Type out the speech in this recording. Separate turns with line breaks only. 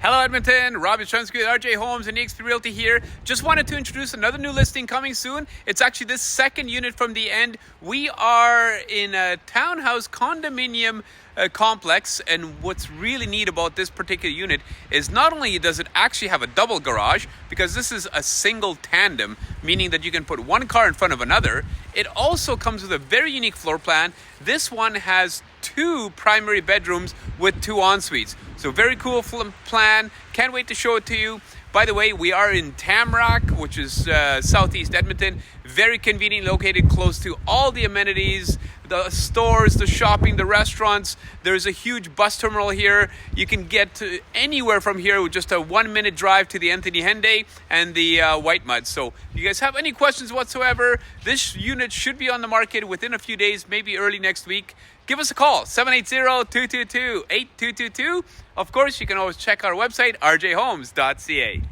Hello Edmonton, Rob Jastrzebski with RJ Homes and eXp Realty here. Just wanted to introduce another new listing coming soon. It's actually this second unit from the end. We are in a townhouse condominium complex, and what's really neat about this particular unit is not only does it actually have a double garage, because this is a single tandem, meaning that you can put one car in front of another. It also comes with a very unique floor plan. This one has 2 primary bedrooms with 2 ensuites. So very cool plan. Can't wait to show it to you. By the way, we are in Tamarack, which is southeast Edmonton. Very convenient, located close to all the amenities, the stores, the shopping, the restaurants. There's a huge bus terminal here. You can get to anywhere from here with just a 1-minute drive to the Anthony Henday and the White Mud. So if you guys have any questions whatsoever, this unit should be on the market within a few days, maybe early next week. Give us a call, 780-222-8222. Of course, you can always check our website, rjhomes.ca.